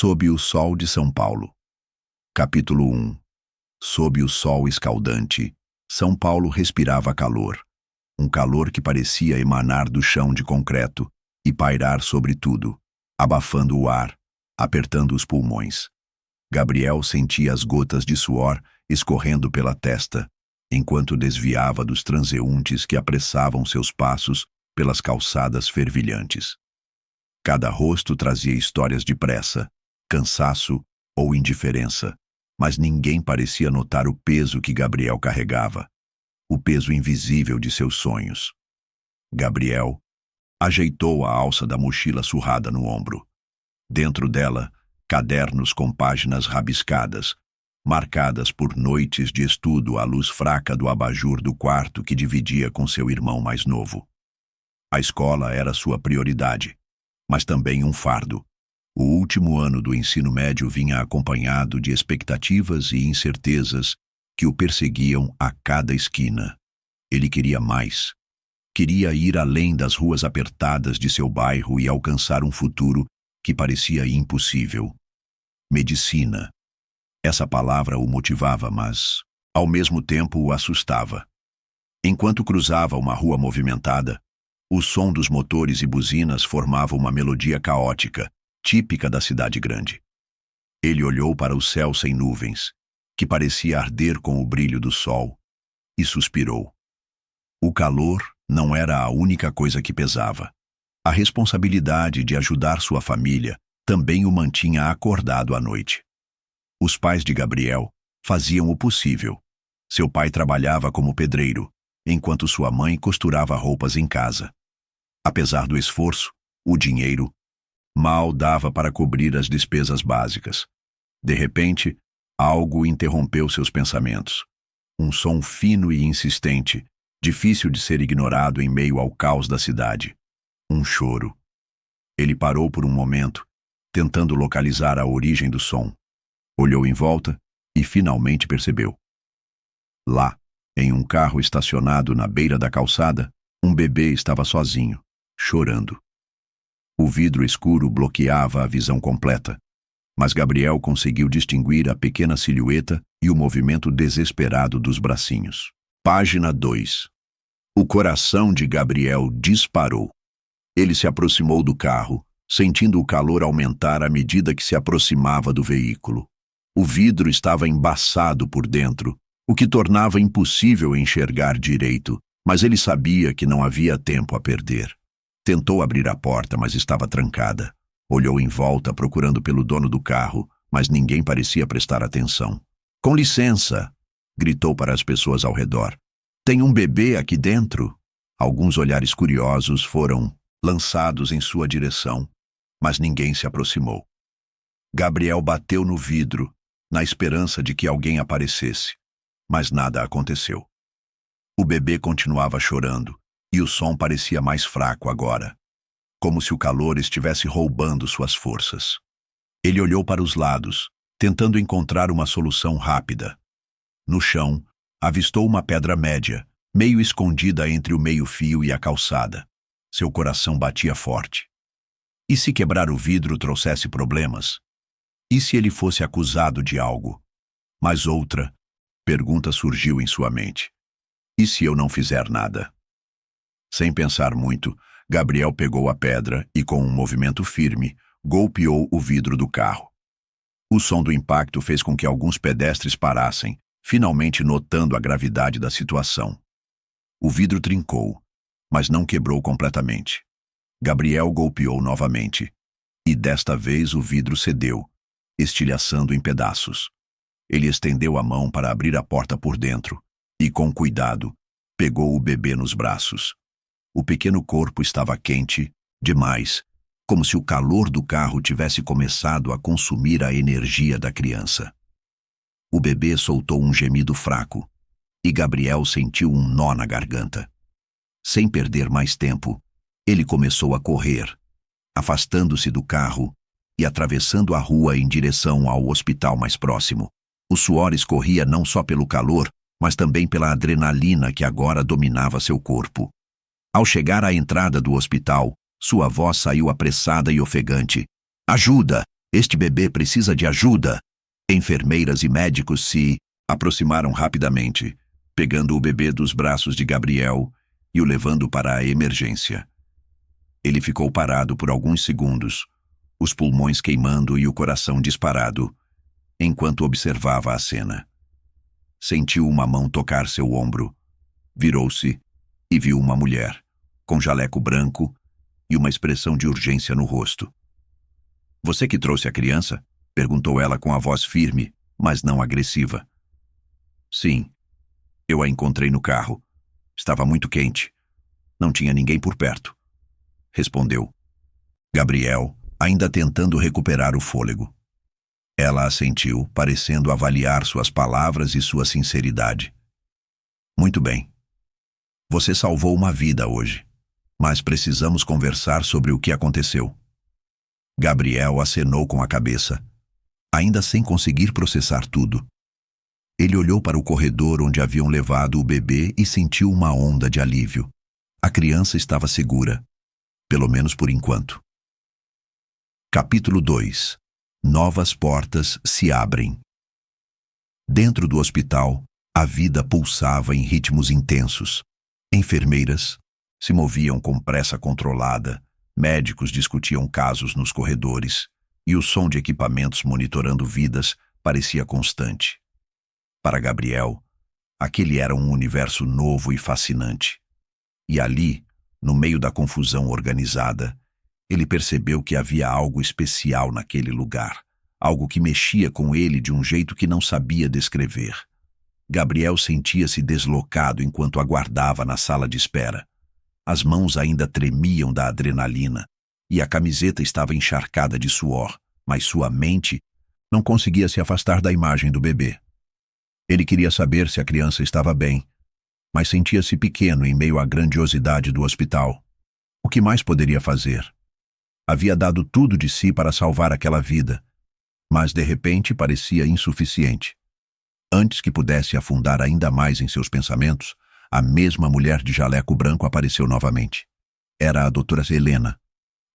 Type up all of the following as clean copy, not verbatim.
Sob o sol de São Paulo. Capítulo 1. Sob o sol escaldante, São Paulo respirava calor. Um calor que parecia emanar do chão de concreto e pairar sobre tudo, abafando o ar, apertando os pulmões. Gabriel sentia as gotas de suor escorrendo pela testa, enquanto desviava dos transeuntes que apressavam seus passos pelas calçadas fervilhantes. Cada rosto trazia histórias de pressa, cansaço ou indiferença, mas ninguém parecia notar o peso que Gabriel carregava, o peso invisível de seus sonhos. Gabriel ajeitou a alça da mochila surrada no ombro. Dentro dela, cadernos com páginas rabiscadas, marcadas por noites de estudo à luz fraca do abajur do quarto que dividia com seu irmão mais novo. A escola era sua prioridade, mas também um fardo. O último ano do ensino médio vinha acompanhado de expectativas e incertezas que o perseguiam a cada esquina. Ele queria mais. Queria ir além das ruas apertadas de seu bairro e alcançar um futuro que parecia impossível. Medicina. Essa palavra o motivava, mas, ao mesmo tempo, o assustava. Enquanto cruzava uma rua movimentada, o som dos motores e buzinas formava uma melodia caótica, típica da cidade grande. Ele olhou para o céu sem nuvens, que parecia arder com o brilho do sol, e suspirou. O calor não era a única coisa que pesava. A responsabilidade de ajudar sua família também o mantinha acordado à noite. Os pais de Gabriel faziam o possível. Seu pai trabalhava como pedreiro, enquanto sua mãe costurava roupas em casa. Apesar do esforço, o dinheiro mal dava para cobrir as despesas básicas. De repente, algo interrompeu seus pensamentos. Um som fino e insistente, difícil de ser ignorado em meio ao caos da cidade. Um choro. Ele parou por um momento, tentando localizar a origem do som. Olhou em volta e finalmente percebeu. Lá, em um carro estacionado na beira da calçada, um bebê estava sozinho, chorando. O vidro escuro bloqueava a visão completa, mas Gabriel conseguiu distinguir a pequena silhueta e o movimento desesperado dos bracinhos. Página 2. O coração de Gabriel disparou. Ele se aproximou do carro, sentindo o calor aumentar à medida que se aproximava do veículo. O vidro estava embaçado por dentro, o que tornava impossível enxergar direito, mas ele sabia que não havia tempo a perder. Tentou abrir a porta, mas estava trancada. Olhou em volta procurando pelo dono do carro, mas ninguém parecia prestar atenção. "Com licença!" gritou para as pessoas ao redor. "Tem um bebê aqui dentro?" Alguns olhares curiosos foram lançados em sua direção, mas ninguém se aproximou. Gabriel bateu no vidro, na esperança de que alguém aparecesse, mas nada aconteceu. O bebê continuava chorando, e o som parecia mais fraco agora, como se o calor estivesse roubando suas forças. Ele olhou para os lados, tentando encontrar uma solução rápida. No chão, avistou uma pedra média, meio escondida entre o meio-fio e a calçada. Seu coração batia forte. E se quebrar o vidro trouxesse problemas? E se ele fosse acusado de algo? Mas outra pergunta surgiu em sua mente. E se eu não fizer nada? Sem pensar muito, Gabriel pegou a pedra e, com um movimento firme, golpeou o vidro do carro. O som do impacto fez com que alguns pedestres parassem, finalmente notando a gravidade da situação. O vidro trincou, mas não quebrou completamente. Gabriel golpeou novamente, e desta vez o vidro cedeu, estilhaçando em pedaços. Ele estendeu a mão para abrir a porta por dentro e, com cuidado, pegou o bebê nos braços. O pequeno corpo estava quente demais, como se o calor do carro tivesse começado a consumir a energia da criança. O bebê soltou um gemido fraco, e Gabriel sentiu um nó na garganta. Sem perder mais tempo, ele começou a correr, afastando-se do carro e atravessando a rua em direção ao hospital mais próximo. O suor escorria não só pelo calor, mas também pela adrenalina que agora dominava seu corpo. Ao chegar à entrada do hospital, sua voz saiu apressada e ofegante. "Ajuda! Este bebê precisa de ajuda! Enfermeiras e médicos se aproximaram rapidamente, pegando o bebê dos braços de Gabriel e o levando para a emergência. Ele ficou parado por alguns segundos, os pulmões queimando e o coração disparado, enquanto observava a cena. Sentiu uma mão tocar seu ombro, virou-se e viu uma mulher, com jaleco branco e uma expressão de urgência no rosto. "Você que trouxe a criança?" perguntou ela com a voz firme, mas não agressiva. "Sim, eu a encontrei no carro. Estava muito quente. Não tinha ninguém por perto", respondeu Gabriel, ainda tentando recuperar o fôlego. Ela assentiu, parecendo avaliar suas palavras e sua sinceridade. "Muito bem. Você salvou uma vida hoje, mas precisamos conversar sobre o que aconteceu." Gabriel acenou com a cabeça, ainda sem conseguir processar tudo. Ele olhou para o corredor onde haviam levado o bebê e sentiu uma onda de alívio. A criança estava segura, pelo menos por enquanto. Capítulo 2. Novas portas se abrem. Dentro do hospital, a vida pulsava em ritmos intensos. Enfermeiras se moviam com pressa controlada, médicos discutiam casos nos corredores, e o som de equipamentos monitorando vidas parecia constante. Para Gabriel, aquele era um universo novo e fascinante. E ali, no meio da confusão organizada, ele percebeu que havia algo especial naquele lugar, algo que mexia com ele de um jeito que não sabia descrever. Gabriel sentia-se deslocado enquanto aguardava na sala de espera. As mãos ainda tremiam da adrenalina e a camiseta estava encharcada de suor, mas sua mente não conseguia se afastar da imagem do bebê. Ele queria saber se a criança estava bem, mas sentia-se pequeno em meio à grandiosidade do hospital. O que mais poderia fazer? Havia dado tudo de si para salvar aquela vida, mas de repente parecia insuficiente. Antes que pudesse afundar ainda mais em seus pensamentos, a mesma mulher de jaleco branco apareceu novamente. Era a doutora Helena.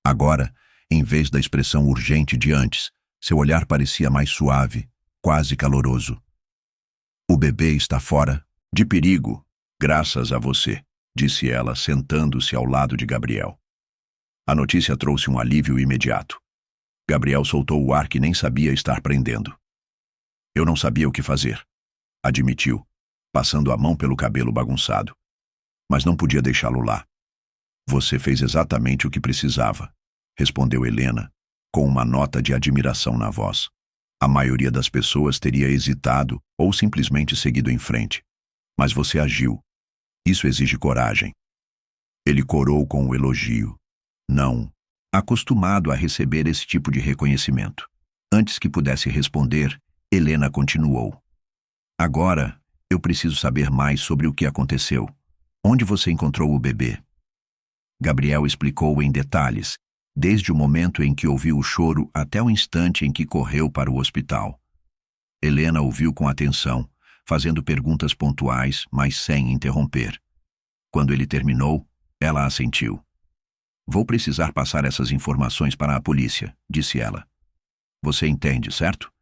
Agora, em vez da expressão urgente de antes, seu olhar parecia mais suave, quase caloroso. "O bebê está fora de perigo, graças a você", disse ela, sentando-se ao lado de Gabriel. A notícia trouxe um alívio imediato. Gabriel soltou o ar que nem sabia estar prendendo. "Eu não sabia o que fazer", admitiu, passando a mão pelo cabelo bagunçado. "Mas não podia deixá-lo lá." "Você fez exatamente o que precisava", respondeu Helena, com uma nota de admiração na voz. "A maioria das pessoas teria hesitado ou simplesmente seguido em frente. Mas você agiu. Isso exige coragem." Ele corou com o elogio. Não, acostumado a receber esse tipo de reconhecimento. Antes que pudesse responder, Helena continuou. "Agora, eu preciso saber mais sobre o que aconteceu. Onde você encontrou o bebê?" Gabriel explicou em detalhes, desde o momento em que ouviu o choro até o instante em que correu para o hospital. Helena ouviu com atenção, fazendo perguntas pontuais, mas sem interromper. Quando ele terminou, ela assentiu. "Vou precisar passar essas informações para a polícia", disse ela. "Você entende, certo?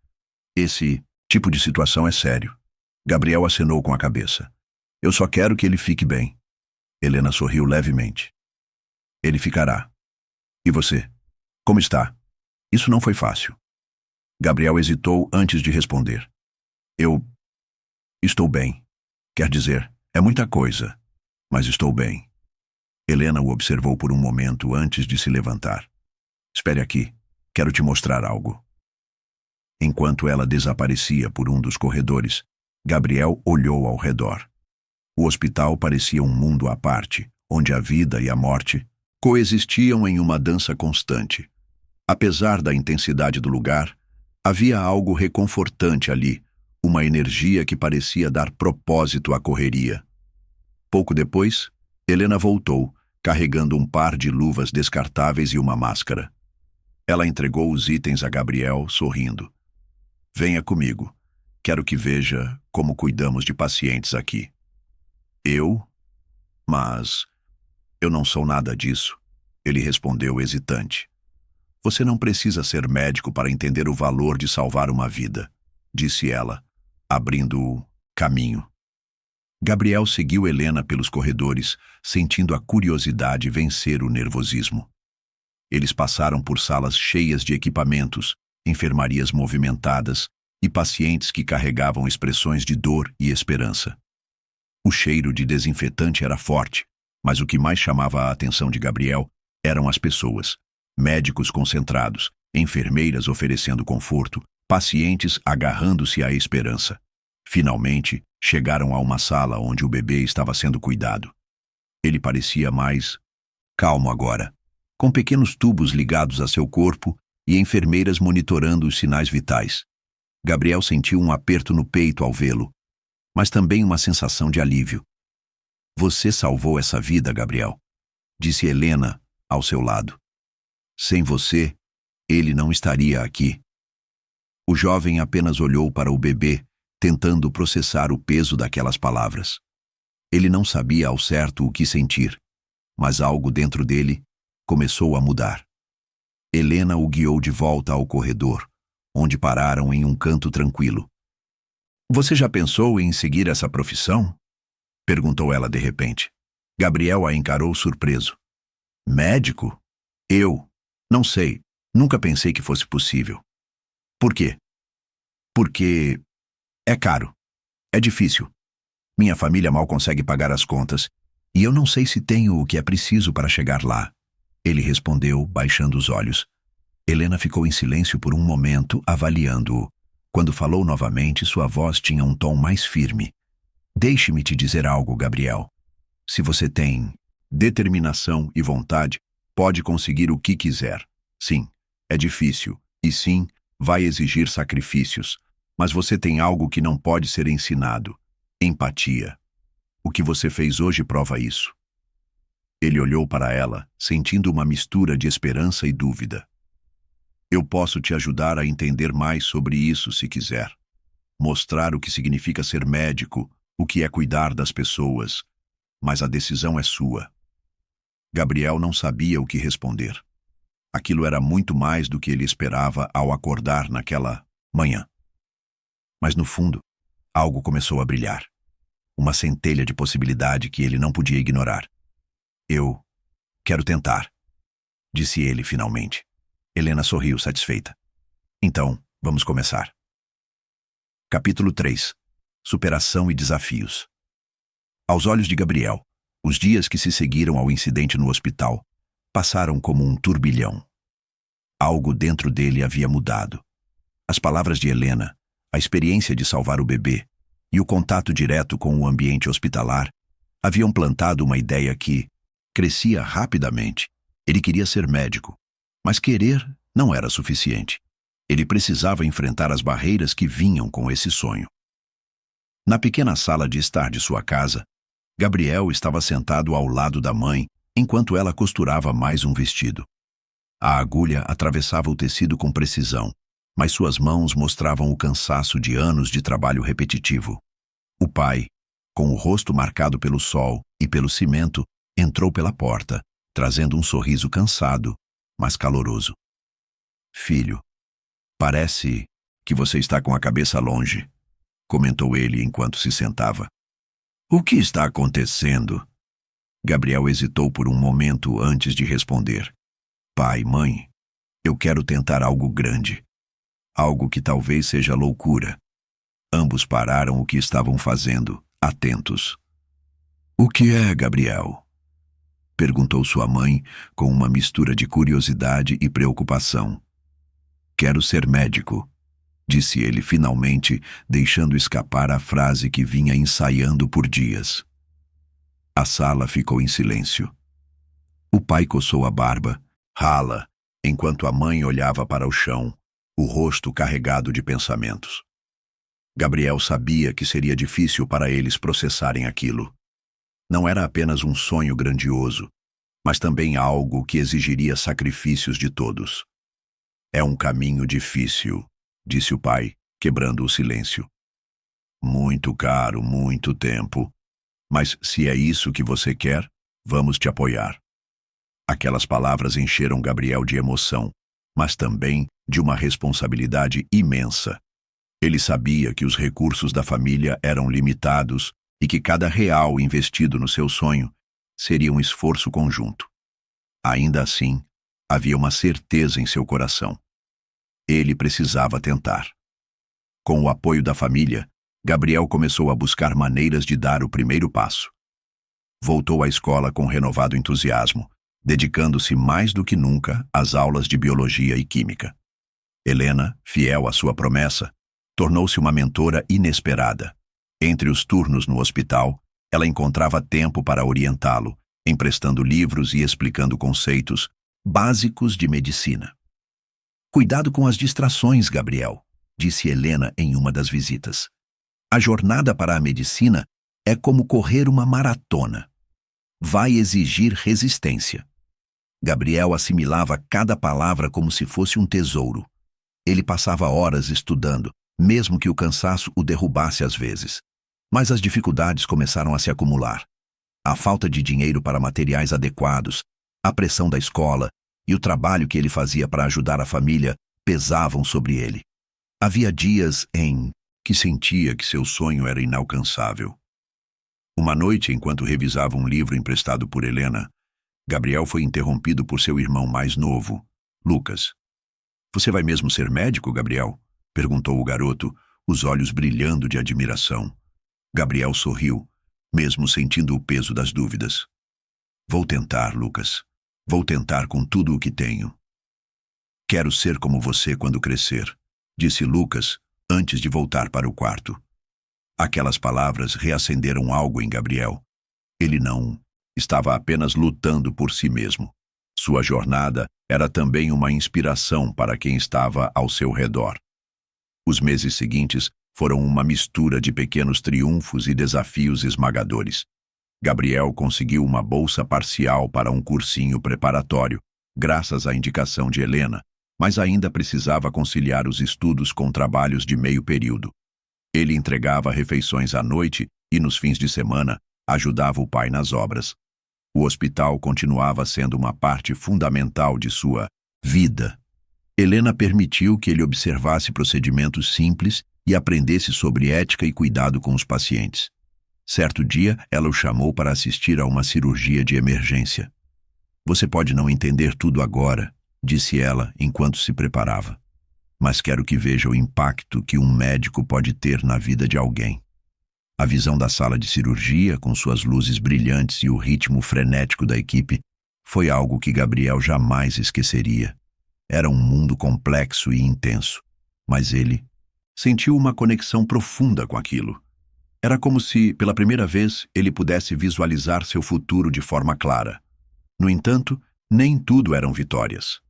Esse tipo de situação é sério." Gabriel acenou com a cabeça. "Eu só quero que ele fique bem." Helena sorriu levemente. "Ele ficará. E você? Como está?" Isso não foi fácil. Gabriel hesitou antes de responder. "Eu estou bem. Quer dizer, é muita coisa, mas estou bem." Helena o observou por um momento antes de se levantar. "Espere aqui. Quero te mostrar algo." Enquanto ela desaparecia por um dos corredores, Gabriel olhou ao redor. O hospital parecia um mundo à parte, onde a vida e a morte coexistiam em uma dança constante. Apesar da intensidade do lugar, havia algo reconfortante ali, uma energia que parecia dar propósito à correria. Pouco depois, Helena voltou, carregando um par de luvas descartáveis e uma máscara. Ela entregou os itens a Gabriel, sorrindo. "Venha comigo. Quero que veja como cuidamos de pacientes aqui." "Eu? Mas eu não sou nada disso", ele respondeu hesitante. Você não precisa ser médico para entender o valor de salvar uma vida, disse ela, abrindo o caminho. Gabriel seguiu Helena pelos corredores, sentindo a curiosidade vencer o nervosismo. Eles passaram por salas cheias de equipamentos, enfermarias movimentadas e pacientes que carregavam expressões de dor e esperança. O cheiro de desinfetante era forte, mas o que mais chamava a atenção de Gabriel eram as pessoas. Médicos concentrados, enfermeiras oferecendo conforto, pacientes agarrando-se à esperança. Finalmente, chegaram a uma sala onde o bebê estava sendo cuidado. Ele parecia mais calmo agora, com pequenos tubos ligados a seu corpo e enfermeiras monitorando os sinais vitais. Gabriel sentiu um aperto no peito ao vê-lo, mas também uma sensação de alívio. Você salvou essa vida, Gabriel, disse Helena ao seu lado. Sem você, ele não estaria aqui. O jovem apenas olhou para o bebê, tentando processar o peso daquelas palavras. Ele não sabia ao certo o que sentir, mas algo dentro dele começou a mudar. Helena o guiou de volta ao corredor, onde pararam em um canto tranquilo. Você já pensou em seguir essa profissão? Perguntou ela de repente. Gabriel a encarou surpreso. Médico? Eu? Não sei. Nunca pensei que fosse possível. Por quê? Porque é caro. É difícil. Minha família mal consegue pagar as contas, e eu não sei se tenho o que é preciso para chegar lá. Ele respondeu, baixando os olhos. Helena ficou em silêncio por um momento, avaliando-o. Quando falou novamente, sua voz tinha um tom mais firme. Deixe-me te dizer algo, Gabriel. Se você tem determinação e vontade, pode conseguir o que quiser. Sim, é difícil, e sim, vai exigir sacrifícios, mas você tem algo que não pode ser ensinado: empatia. O que você fez hoje prova isso. Ele olhou para ela, sentindo uma mistura de esperança e dúvida. Eu posso te ajudar a entender mais sobre isso se quiser. Mostrar o que significa ser médico, o que é cuidar das pessoas. Mas a decisão é sua. Gabriel não sabia o que responder. Aquilo era muito mais do que ele esperava ao acordar naquela manhã. Mas no fundo, algo começou a brilhar. Uma centelha de possibilidade que ele não podia ignorar. Eu quero tentar, disse ele finalmente. Helena sorriu satisfeita. Então, vamos começar. Capítulo 3. Superação e desafios. Aos olhos de Gabriel, os dias que se seguiram ao incidente no hospital passaram como um turbilhão. Algo dentro dele havia mudado. As palavras de Helena, a experiência de salvar o bebê e o contato direto com o ambiente hospitalar haviam plantado uma ideia que crescia rapidamente. Ele queria ser médico, mas querer não era suficiente. Ele precisava enfrentar as barreiras que vinham com esse sonho. Na pequena sala de estar de sua casa, Gabriel estava sentado ao lado da mãe enquanto ela costurava mais um vestido. A agulha atravessava o tecido com precisão, mas suas mãos mostravam o cansaço de anos de trabalho repetitivo. O pai, com o rosto marcado pelo sol e pelo cimento, entrou pela porta, trazendo um sorriso cansado, mas caloroso. Filho, parece que você está com a cabeça longe, comentou ele enquanto se sentava. O que está acontecendo? Gabriel hesitou por um momento antes de responder. Pai, mãe, eu quero tentar algo grande. Algo que talvez seja loucura. Ambos pararam o que estavam fazendo, atentos. O que é, Gabriel? Perguntou sua mãe com uma mistura de curiosidade e preocupação. Quero ser médico, disse ele finalmente, deixando escapar a frase que vinha ensaiando por dias. A sala ficou em silêncio. O pai coçou a barba, rala, enquanto a mãe olhava para o chão, o rosto carregado de pensamentos. Gabriel sabia que seria difícil para eles processarem aquilo. Não era apenas um sonho grandioso, mas também algo que exigiria sacrifícios de todos. É um caminho difícil, disse o pai, quebrando o silêncio. Muito caro, muito tempo. Mas se é isso que você quer, vamos te apoiar. Aquelas palavras encheram Gabriel de emoção, mas também de uma responsabilidade imensa. Ele sabia que os recursos da família eram limitados e que cada real investido no seu sonho seria um esforço conjunto. Ainda assim, havia uma certeza em seu coração. Ele precisava tentar. Com o apoio da família, Gabriel começou a buscar maneiras de dar o primeiro passo. Voltou à escola com renovado entusiasmo, dedicando-se mais do que nunca às aulas de biologia e química. Helena, fiel à sua promessa, tornou-se uma mentora inesperada. Entre os turnos no hospital, ela encontrava tempo para orientá-lo, emprestando livros e explicando conceitos básicos de medicina. "Cuidado com as distrações, Gabriel", disse Helena em uma das visitas. "A jornada para a medicina é como correr uma maratona. Vai exigir resistência." Gabriel assimilava cada palavra como se fosse um tesouro. Ele passava horas estudando, mesmo que o cansaço o derrubasse às vezes. Mas as dificuldades começaram a se acumular. A falta de dinheiro para materiais adequados, a pressão da escola e o trabalho que ele fazia para ajudar a família pesavam sobre ele. Havia dias em que sentia que seu sonho era inalcançável. Uma noite, enquanto revisava um livro emprestado por Helena, Gabriel foi interrompido por seu irmão mais novo, Lucas. "Você vai mesmo ser médico, Gabriel?" perguntou o garoto, os olhos brilhando de admiração. Gabriel sorriu, mesmo sentindo o peso das dúvidas. "Vou tentar, Lucas. Vou tentar com tudo o que tenho." "Quero ser como você quando crescer", disse Lucas, antes de voltar para o quarto. Aquelas palavras reacenderam algo em Gabriel. Ele não estava apenas lutando por si mesmo. Sua jornada era também uma inspiração para quem estava ao seu redor. Os meses seguintes foram uma mistura de pequenos triunfos e desafios esmagadores. Gabriel conseguiu uma bolsa parcial para um cursinho preparatório, graças à indicação de Helena, mas ainda precisava conciliar os estudos com trabalhos de meio período. Ele entregava refeições à noite e, nos fins de semana, ajudava o pai nas obras. O hospital continuava sendo uma parte fundamental de sua vida. Helena permitiu que ele observasse procedimentos simples e aprendesse sobre ética e cuidado com os pacientes. Certo dia, ela o chamou para assistir a uma cirurgia de emergência. "Você pode não entender tudo agora", disse ela enquanto se preparava. "Mas quero que veja o impacto que um médico pode ter na vida de alguém." A visão da sala de cirurgia, com suas luzes brilhantes e o ritmo frenético da equipe, foi algo que Gabriel jamais esqueceria. Era um mundo complexo e intenso, mas ele sentiu uma conexão profunda com aquilo. Era como se, pela primeira vez, ele pudesse visualizar seu futuro de forma clara. No entanto, nem tudo eram vitórias.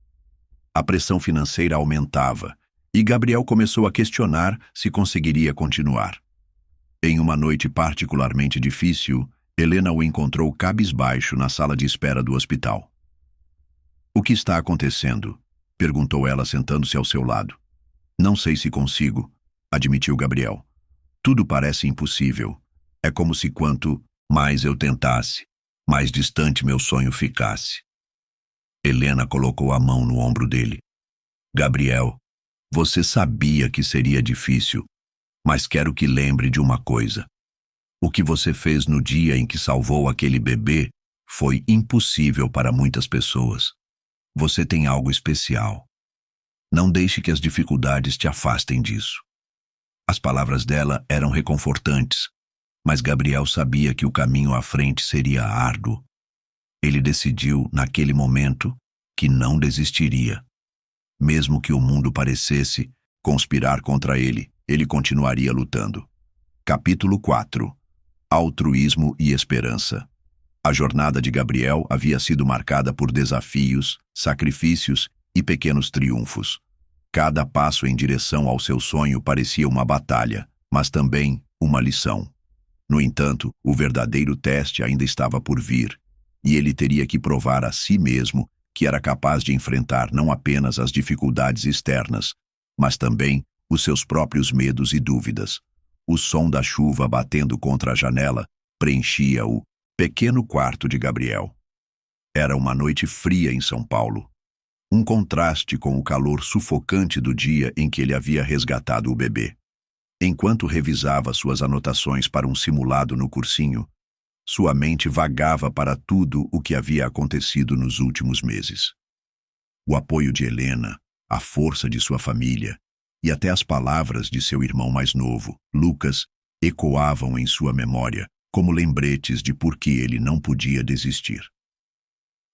A pressão financeira aumentava, e Gabriel começou a questionar se conseguiria continuar. Em uma noite particularmente difícil, Helena o encontrou cabisbaixo na sala de espera do hospital. "O que está acontecendo?" perguntou ela, sentando-se ao seu lado. "Não sei se consigo", admitiu Gabriel. "Tudo parece impossível. É como se quanto mais eu tentasse, mais distante meu sonho ficasse." Helena colocou a mão no ombro dele. "Gabriel, você sabia que seria difícil, mas quero que lembre de uma coisa. O que você fez no dia em que salvou aquele bebê foi impossível para muitas pessoas. Você tem algo especial. Não deixe que as dificuldades te afastem disso." As palavras dela eram reconfortantes, mas Gabriel sabia que o caminho à frente seria árduo. Ele decidiu, naquele momento, que não desistiria. Mesmo que o mundo parecesse conspirar contra ele, ele continuaria lutando. Capítulo 4. Altruísmo e esperança. A jornada de Gabriel havia sido marcada por desafios, sacrifícios e pequenos triunfos. Cada passo em direção ao seu sonho parecia uma batalha, mas também uma lição. No entanto, o verdadeiro teste ainda estava por vir, e ele teria que provar a si mesmo que era capaz de enfrentar não apenas as dificuldades externas, mas também os seus próprios medos e dúvidas. O som da chuva batendo contra a janela preenchia o pequeno quarto de Gabriel. Era uma noite fria em São Paulo. um contraste com o calor sufocante do dia em que ele havia resgatado o bebê. Enquanto revisava suas anotações para um simulado no cursinho, sua mente vagava para tudo o que havia acontecido nos últimos meses. O apoio de Helena, a força de sua família e até as palavras de seu irmão mais novo, Lucas, ecoavam em sua memória como lembretes de por que ele não podia desistir.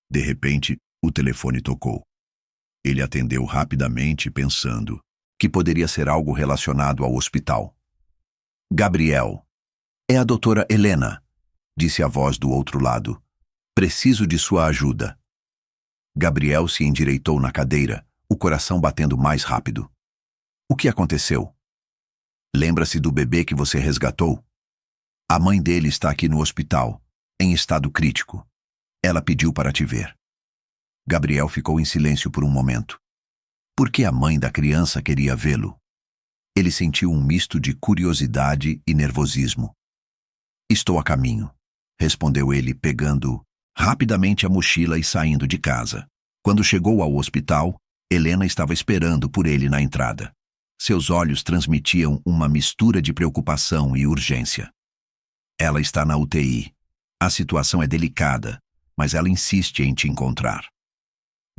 De repente, o telefone tocou. Ele atendeu rapidamente, pensando que poderia ser algo relacionado ao hospital. Gabriel. É a doutora Helena, disse a voz do outro lado. Preciso de sua ajuda. Gabriel se endireitou na cadeira, o coração batendo mais rápido. O que aconteceu? Lembra-se do bebê que você resgatou? A mãe dele está aqui no hospital, em estado crítico. Ela pediu para te ver. Gabriel ficou em silêncio por um momento. Por que a mãe da criança queria vê-lo? Ele sentiu um misto de curiosidade e nervosismo. Estou a caminho, respondeu ele, pegando rapidamente a mochila e saindo de casa. Quando chegou ao hospital, Helena estava esperando por ele na entrada. Seus olhos transmitiam uma mistura de preocupação e urgência. Ela está na UTI. A situação é delicada, mas ela insiste em te encontrar.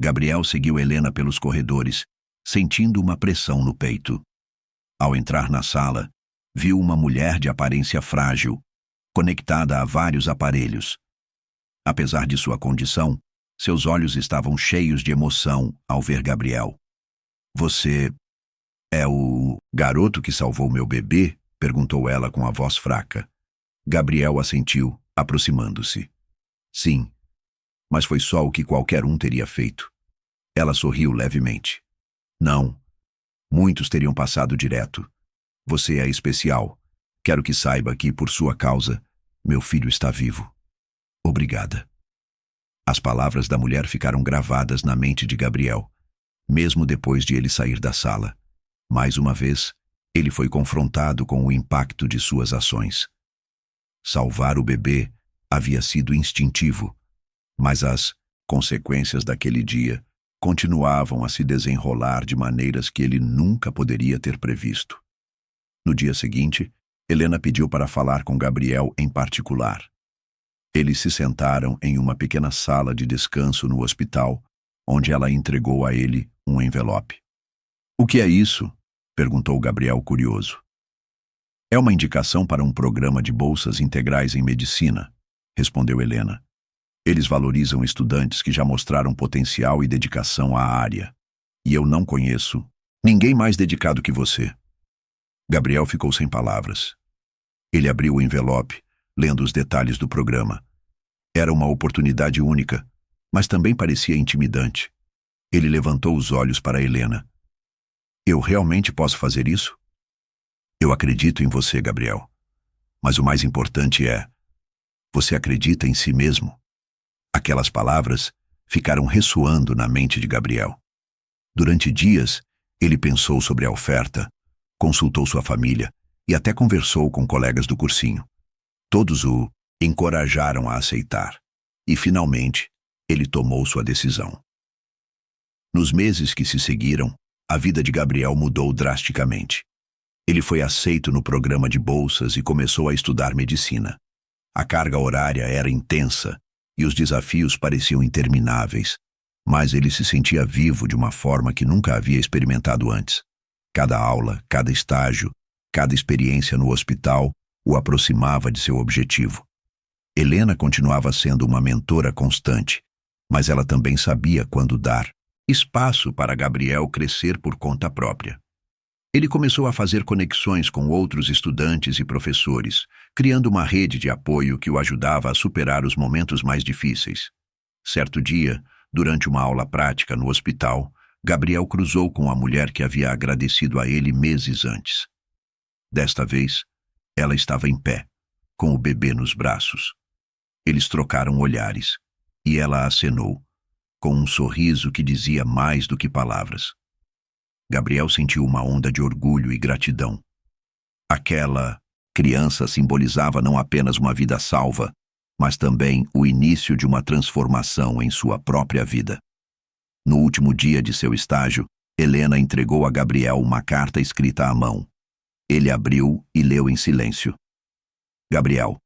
Gabriel seguiu Helena pelos corredores, sentindo uma pressão no peito. Ao entrar na sala, viu uma mulher de aparência frágil, conectada a vários aparelhos. Apesar de sua condição, seus olhos estavam cheios de emoção ao ver Gabriel. Você é o garoto que salvou meu bebê? Perguntou ela com a voz fraca. Gabriel assentiu, aproximando-se. Sim, mas foi só o que qualquer um teria feito. Ela sorriu levemente. Não, muitos teriam passado direto. Você é especial. Quero que saiba que, por sua causa, meu filho está vivo. Obrigada. As palavras da mulher ficaram gravadas na mente de Gabriel, mesmo depois de ele sair da sala. Mais uma vez, ele foi confrontado com o impacto de suas ações. Salvar o bebê havia sido instintivo, mas as consequências daquele dia continuavam a se desenrolar de maneiras que ele nunca poderia ter previsto. No dia seguinte, Helena pediu para falar com Gabriel em particular. Eles se sentaram em uma pequena sala de descanso no hospital, onde ela entregou a ele um envelope. O que é isso? Perguntou Gabriel curioso. É uma indicação para um programa de bolsas integrais em medicina, respondeu Helena. Eles valorizam estudantes que já mostraram potencial e dedicação à área. E eu não conheço ninguém mais dedicado que você. Gabriel ficou sem palavras. Ele abriu o envelope, lendo os detalhes do programa. Era uma oportunidade única, mas também parecia intimidante. Ele levantou os olhos para Helena. Eu realmente posso fazer isso? Eu acredito em você, Gabriel. Mas o mais importante é, você acredita em si mesmo? Aquelas palavras ficaram ressoando na mente de Gabriel. Durante dias, ele pensou sobre a oferta, consultou sua família e até conversou com colegas do cursinho. Todos o encorajaram a aceitar. E, finalmente, ele tomou sua decisão. Nos meses que se seguiram, a vida de Gabriel mudou drasticamente. Ele foi aceito no programa de bolsas e começou a estudar medicina. A carga horária era intensa e os desafios pareciam intermináveis, mas ele se sentia vivo de uma forma que nunca havia experimentado antes. Cada aula, cada estágio, cada experiência no hospital o aproximava de seu objetivo. Helena continuava sendo uma mentora constante, mas ela também sabia quando dar espaço para Gabriel crescer por conta própria. Ele começou a fazer conexões com outros estudantes e professores, criando uma rede de apoio que o ajudava a superar os momentos mais difíceis. Certo dia, durante uma aula prática no hospital, Gabriel cruzou com a mulher que havia agradecido a ele meses antes. Desta vez, ela estava em pé, com o bebê nos braços. Eles trocaram olhares, e ela acenou, com um sorriso que dizia mais do que palavras. Gabriel sentiu uma onda de orgulho e gratidão. Aquela criança simbolizava não apenas uma vida salva, mas também o início de uma transformação em sua própria vida. No último dia de seu estágio, Helena entregou a Gabriel uma carta escrita à mão. Ele abriu e leu em silêncio. Gabriel,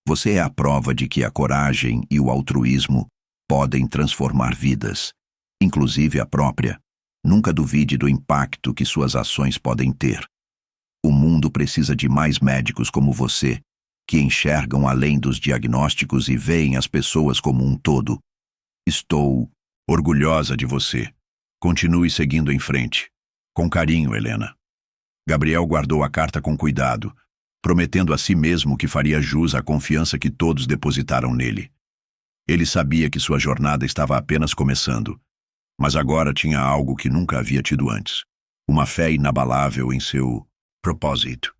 você é a prova de que a coragem e o altruísmo podem transformar vidas, inclusive a própria. Nunca duvide do impacto que suas ações podem ter. O mundo precisa de mais médicos como você, que enxergam além dos diagnósticos e veem as pessoas como um todo. Estou orgulhosa de você. Continue seguindo em frente. Com carinho, Helena. Gabriel guardou a carta com cuidado, prometendo a si mesmo que faria jus à confiança que todos depositaram nele. Ele sabia que sua jornada estava apenas começando, mas agora tinha algo que nunca havia tido antes: uma fé inabalável em seu propósito.